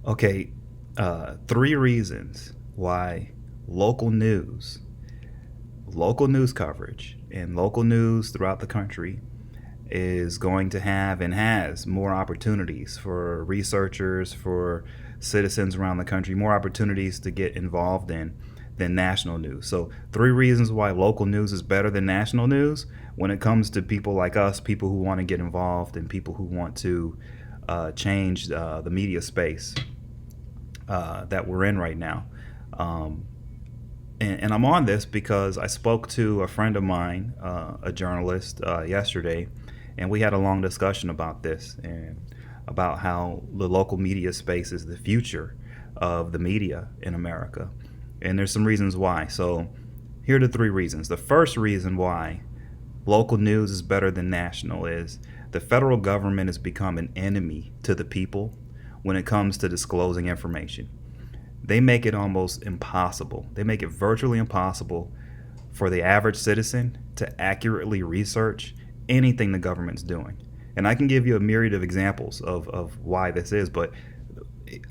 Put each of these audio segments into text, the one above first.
Okay, three reasons why local news, local news coverage, and local news throughout the country is going to have and has more opportunities for researchers, for citizens around the country, more opportunities to get involved in than national news. So, three reasons why local news is better than national news when it comes to people like us, people who want to get involved, and people who want to change the media space that we're in right now. Um, and I'm on this because I spoke to a friend of mine, a journalist, yesterday, and we had a long discussion about this and about how the local media space is the future of the media in America. And there's some reasons why. So here are the three reasons. The first reason why local news is better than national is the federal government has become an enemy to the people when it comes to disclosing information. They make it almost impossible. They make it virtually impossible for the average citizen to accurately research anything the government's doing. And I can give you a myriad of examples of why this is, but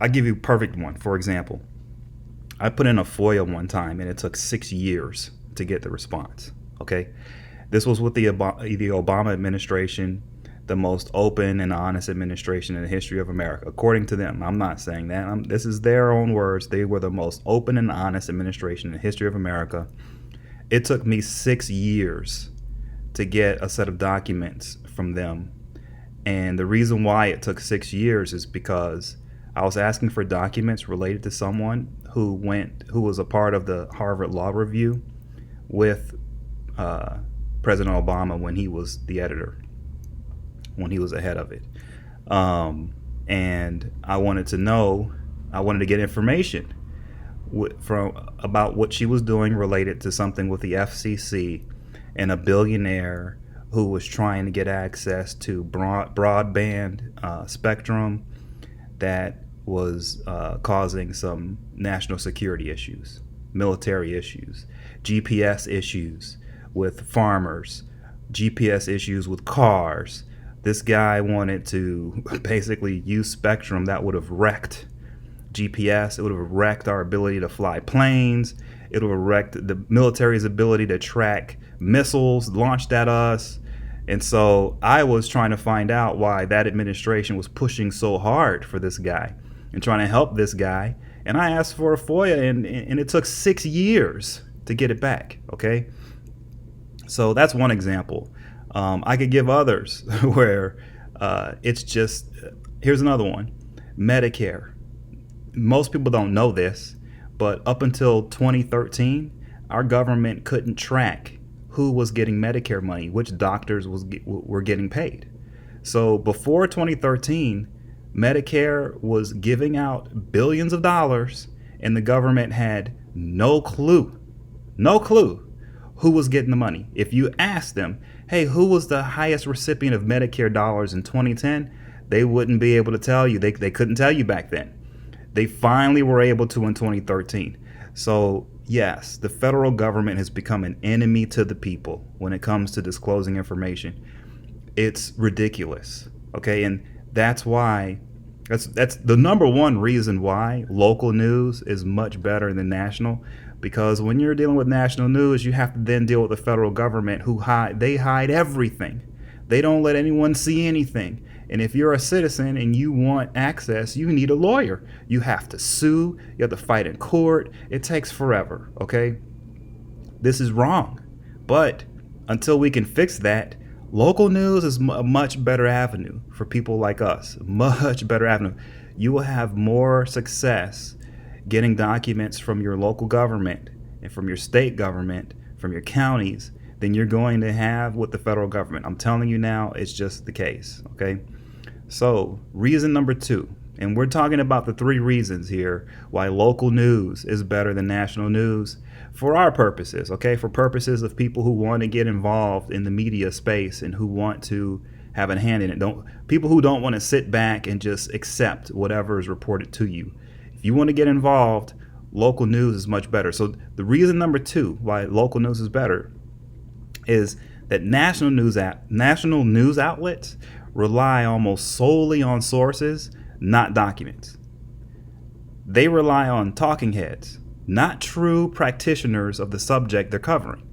I'll give you a perfect one. For example, I put in a FOIA one time and it took 6 years to get the response. Okay. This was with the Obama administration, the most open and honest administration in the history of America, according to them. I'm not saying that. This is their own words. They were the most open and honest administration in the history of America. It took me 6 years to get a set of documents from them. And the reason why it took 6 years is because I was asking for documents related to someone who was a part of the Harvard Law Review with President Obama when he was the editor, when he was the head of it. And I wanted to get information from about what she was doing related to something with the FCC and a billionaire who was trying to get access to broadband spectrum that was causing some national security issues, military issues, GPS issues with farmers, GPS issues with cars. This guy wanted to basically use spectrum that would have wrecked GPS. It would have wrecked our ability to fly planes. It would have wrecked the military's ability to track missiles launched at us. And so I was trying to find out why that administration was pushing so hard for this guy and trying to help this guy. And I asked for a FOIA, and it took 6 years to get it back. Okay. So that's one example. I could give others where it's just, here's another one. Medicare. Most people don't know this, but up until 2013, our government couldn't track who was getting Medicare money, which doctors were getting paid. So before 2013, Medicare was giving out billions of dollars, and the government had no clue who was getting the money. If you asked them, hey, who was the highest recipient of Medicare dollars in 2010, they wouldn't be able to tell you. They couldn't tell you back then. They finally were able to in 2013. So yes, the federal government has become an enemy to the people when it comes to disclosing information. It's ridiculous. Okay, and that's why that's the number one reason why local news is much better than national, because when you're dealing with national news, you have to then deal with the federal government who hide everything. They don't let anyone see anything. And if you're a citizen and you want access, you need a lawyer. You have to sue, you have to fight in court. It takes forever, okay? This is wrong. But until we can fix that, local news is a much better avenue for people like us. Much better avenue. You will have more success getting documents from your local government and from your state government, from your counties, than you're going to have with the federal government. I'm telling you now, it's just the case, okay? So, reason number two, and we're talking about the three reasons here why local news is better than national news for our purposes, okay? For purposes of people who want to get involved in the media space and who want to have a hand in it. People who don't want to sit back and just accept whatever is reported to you. If you want to get involved, local news is much better. So the reason number two why local news is better is that national news outlets rely almost solely on sources, not documents. They rely on talking heads, not true practitioners of the subject they're covering.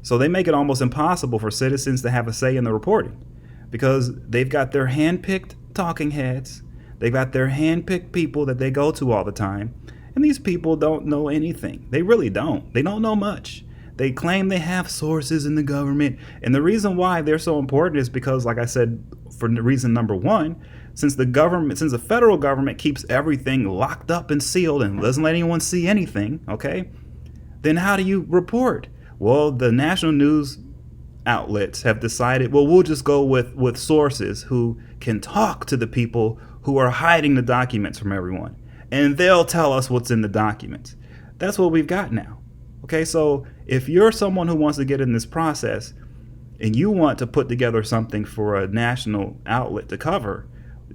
So they make it almost impossible for citizens to have a say in the reporting because they've got their hand-picked talking heads. They've got their hand-picked people that they go to all the time. And these people don't know anything. They really don't. They don't know much. They claim they have sources in the government. And the reason why they're so important is because, like I said, for reason number one, since the federal government keeps everything locked up and sealed and doesn't let anyone see anything, okay, then how do you report? Well, the national news outlets have decided, well, we'll just go with sources who can talk to the people who are hiding the documents from everyone. And they'll tell us what's in the documents. That's what we've got now. Okay, so if you're someone who wants to get in this process and you want to put together something for a national outlet to cover,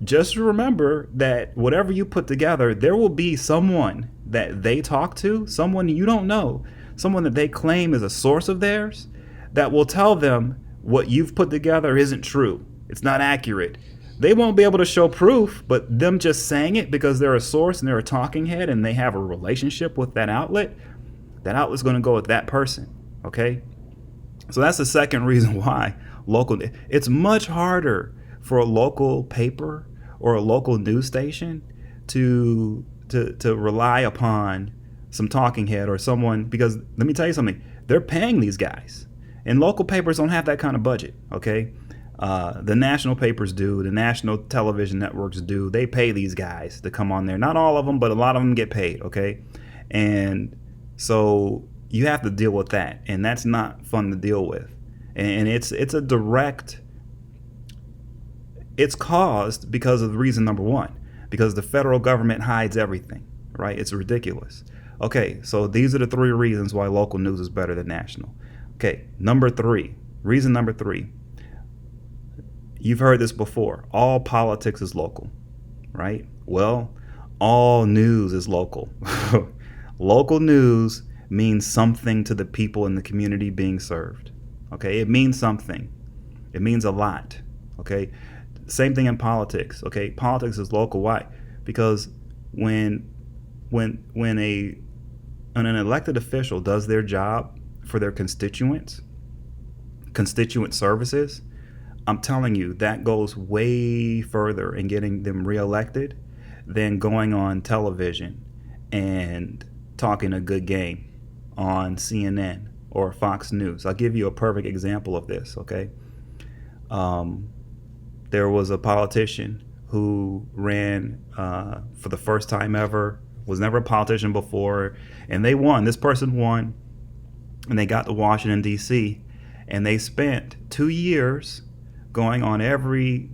just remember that whatever you put together, there will be someone that they talk to, someone you don't know, someone that they claim is a source of theirs, that will tell them what you've put together isn't true. It's not accurate. They won't be able to show proof, but them just saying it because they're a source and they're a talking head and they have a relationship with that outlet's going to go with that person. Okay? So that's the second reason why it's much harder for a local paper or a local news station to rely upon some talking head or someone, because let me tell you something, they're paying these guys. And local papers don't have that kind of budget, okay? The national papers do, the national television networks do. They pay these guys to come on there. Not all of them, but a lot of them get paid, okay? And so you have to deal with that, and that's not fun to deal with. And it's caused because of reason number one, because the federal government hides everything, right? It's ridiculous. Okay, so these are the three reasons why local news is better than national. Okay, reason number three. You've heard this before. All politics is local, right? Well, all news is local. Local news means something to the people in the community being served. Okay, it means something. It means a lot. Okay, same thing in politics. Okay, politics is local. Why? Because when an elected official does their job for their constituent services, I'm telling you, that goes way further in getting them reelected than going on television and talking a good game on CNN or Fox News. I'll give you a perfect example of this, okay? There was a politician who ran for the first time ever, was never a politician before, and they won. This person won, and they got to Washington, D.C., and they spent 2 years going on every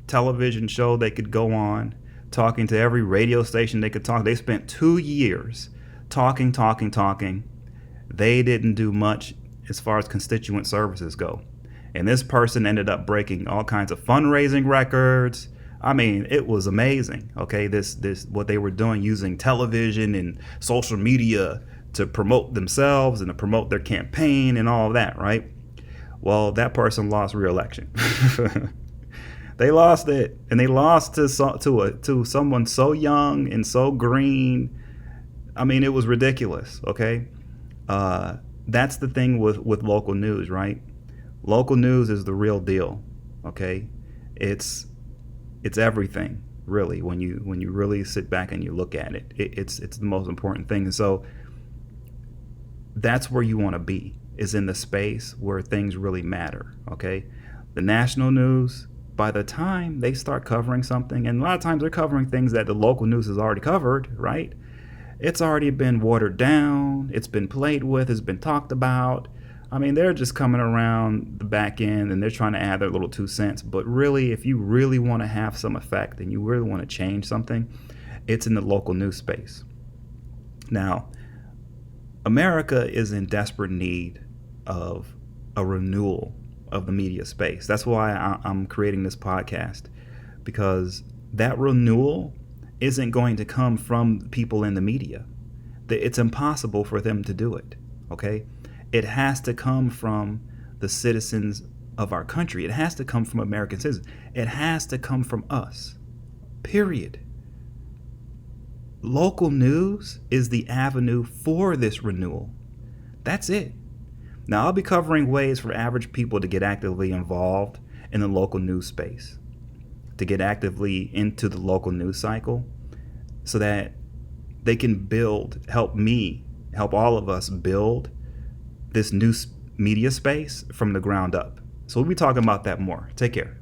television show they could go on, talking to every radio station they could talk. They spent 2 years talking. They didn't do much as far as constituent services go. And this person ended up breaking all kinds of fundraising records. I mean, it was amazing. Okay, this what they were doing using television and social media to promote themselves and to promote their campaign and all of that, right? Well, that person lost re-election. They lost it, and they lost to someone so young and so green. I mean, it was ridiculous. Okay, that's the thing with local news, right? Local news is the real deal. Okay, it's everything, really. When you really sit back and you look at it, it's the most important thing. And so that's where you want to be, is in the space where things really matter. Okay, the national news, by the time they start covering something, and a lot of times they're covering things that the local news has already covered, right? It's already been watered down, it's been played with, it's been talked about. I mean, they're just coming around the back end and they're trying to add their little 2 cents. But really, if you really want to have some effect and you really want to change something, it's in the local news space. Now, America is in desperate need of a renewal of the media space. That's why I'm creating this podcast, because that renewal isn't going to come from people in the media. It's impossible for them to do it, okay? It has to come from the citizens of our country. It has to come from American citizens. It has to come from us, period. Local news is the avenue for this renewal. That's it. Now, I'll be covering ways for average people to get actively involved in the local news space, to get actively into the local news cycle so that they can help all of us build this new media space from the ground up. So we'll be talking about that more. Take care.